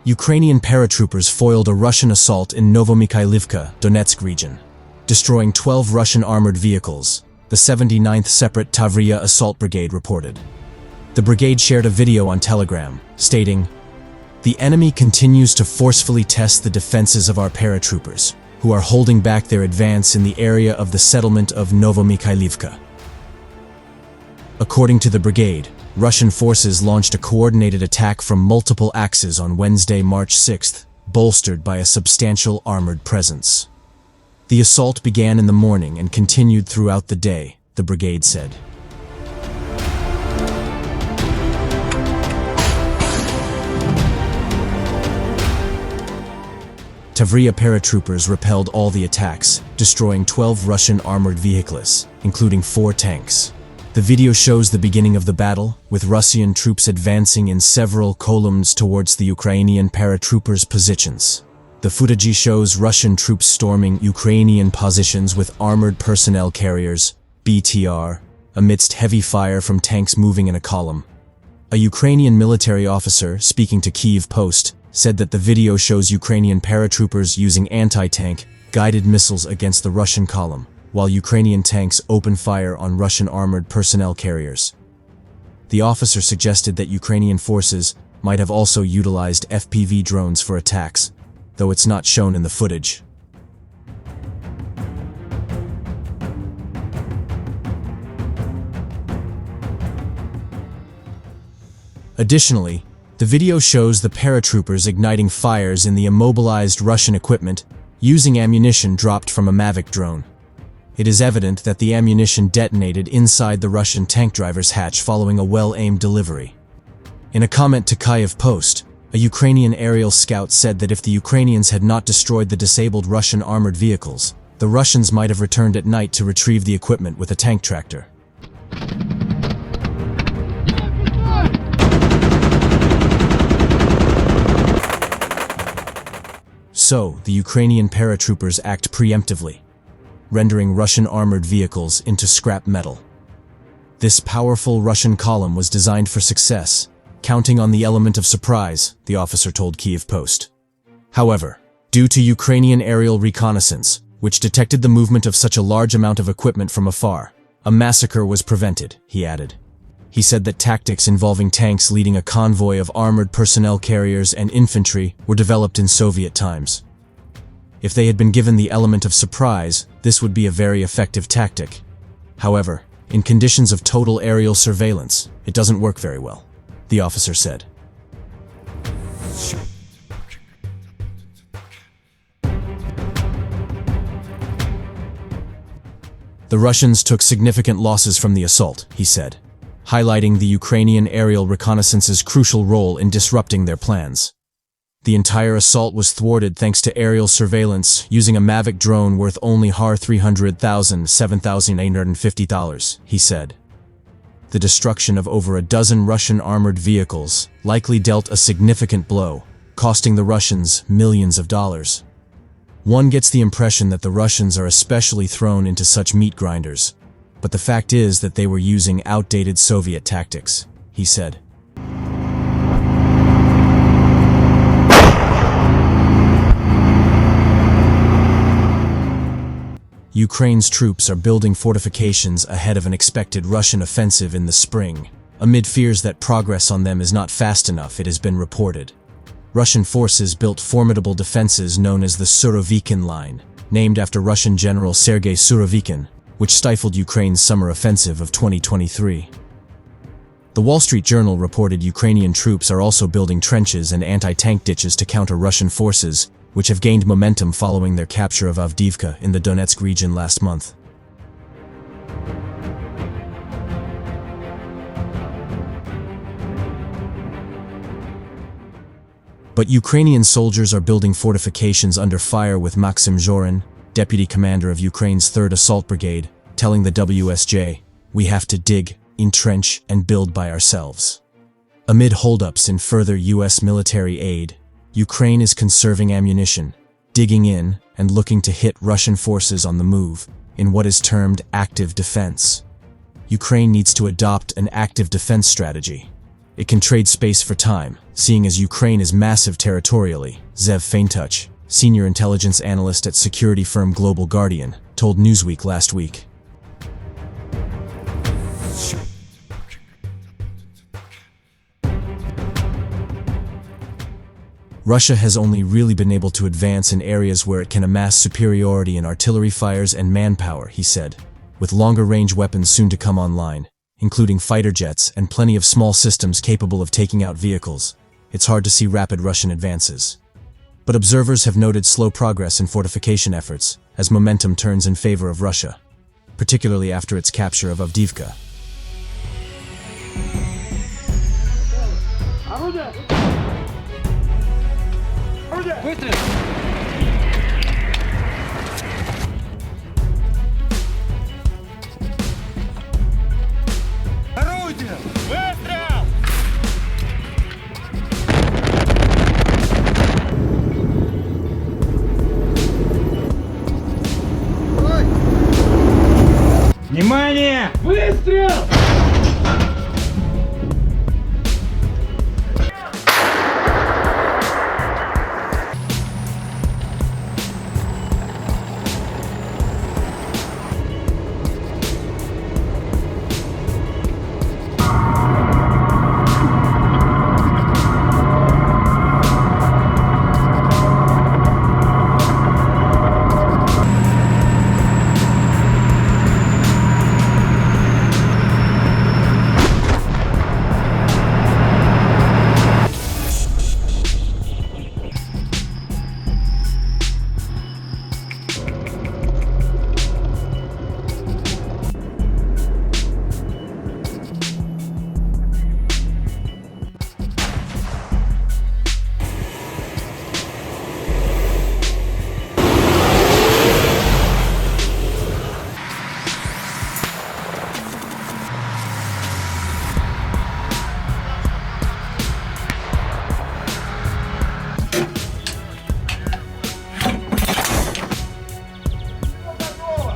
Ukrainian paratroopers foiled a Russian assault in Novomykhailivka, Donetsk region, destroying 12 Russian armored vehicles, the 79th Separate Tavriyya Assault Brigade reported. The brigade shared a video on Telegram, stating, "The enemy continues to forcefully test the defenses of our paratroopers, who are holding back their advance in the area of the settlement of Novomykhailivka." According to the brigade, Russian forces launched a coordinated attack from multiple axes on Wednesday, March 6th, bolstered by a substantial armored presence. The assault began in the morning and continued throughout the day, the brigade said. Tavriyya paratroopers repelled all the attacks, destroying 12 Russian armored vehicles, including 4 tanks. The video shows the beginning of the battle, with Russian troops advancing in several columns towards the Ukrainian paratroopers' positions. The footage shows Russian troops storming Ukrainian positions with armored personnel carriers, BTR, amidst heavy fire from tanks moving in a column. A Ukrainian military officer, speaking to Kyiv Post, said that the video shows Ukrainian paratroopers using anti-tank, guided missiles against the Russian column, while Ukrainian tanks open fire on Russian armored personnel carriers. The officer suggested that Ukrainian forces might have also utilized FPV drones for attacks, though it's not shown in the footage. Additionally, the video shows the paratroopers igniting fires in the immobilized Russian equipment using ammunition dropped from a Mavic drone. It is evident that the ammunition detonated inside the Russian tank driver's hatch following a well-aimed delivery. In a comment to Kyiv Post, a Ukrainian aerial scout said that if the Ukrainians had not destroyed the disabled Russian armored vehicles, the Russians might have returned at night to retrieve the equipment with a tank tractor. So, the Ukrainian paratroopers act preemptively, rendering Russian armored vehicles into scrap metal. This powerful Russian column was designed for success, counting on the element of surprise, the officer told Kyiv Post. However, due to Ukrainian aerial reconnaissance, which detected the movement of such a large amount of equipment from afar, a massacre was prevented, he added. He said that tactics involving tanks leading a convoy of armored personnel carriers and infantry were developed in Soviet times. If they had been given the element of surprise, this would be a very effective tactic. However, in conditions of total aerial surveillance, it doesn't work very well, the officer said. The Russians took significant losses from the assault, he said, highlighting the Ukrainian aerial reconnaissance's crucial role in disrupting their plans. The entire assault was thwarted thanks to aerial surveillance using a Mavic drone worth only $300,000, $7,850, he said. The destruction of over a dozen Russian armored vehicles likely dealt a significant blow, costing the Russians millions of dollars. One gets the impression that the Russians are especially thrown into such meat grinders, but the fact is that they were using outdated Soviet tactics, he said. Ukraine's troops are building fortifications ahead of an expected Russian offensive in the spring, amid fears that progress on them is not fast enough, it has been reported. Russian forces built formidable defenses known as the Surovikin Line, named after Russian General Sergei Surovikin, which stifled Ukraine's summer offensive of 2023. The Wall Street Journal reported Ukrainian troops are also building trenches and anti-tank ditches to counter Russian forces, which have gained momentum following their capture of Avdiivka in the Donetsk region last month. But Ukrainian soldiers are building fortifications under fire, with Maxim Zhorin, deputy commander of Ukraine's 3rd Assault Brigade, telling the WSJ, "We have to dig, entrench, and build by ourselves. Amid holdups in further US military aid, Ukraine is conserving ammunition, digging in, and looking to hit Russian forces on the move in what is termed active defense. Ukraine needs to adopt an active defense strategy. It can trade space for time, seeing as Ukraine is massive territorially, Zev Faintuch, senior intelligence analyst at security firm Global Guardian, told Newsweek last week. Russia has only really been able to advance in areas where it can amass superiority in artillery fires and manpower, he said, with longer-range weapons soon to come online, including fighter jets and plenty of small systems capable of taking out vehicles. It's hard to see rapid Russian advances. But observers have noted slow progress in fortification efforts as momentum turns in favor of Russia, particularly after its capture of Avdiivka. Выстрел! Орудие! Выстрел! Внимание! Выстрел!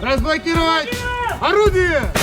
Разблокировать! Орудие!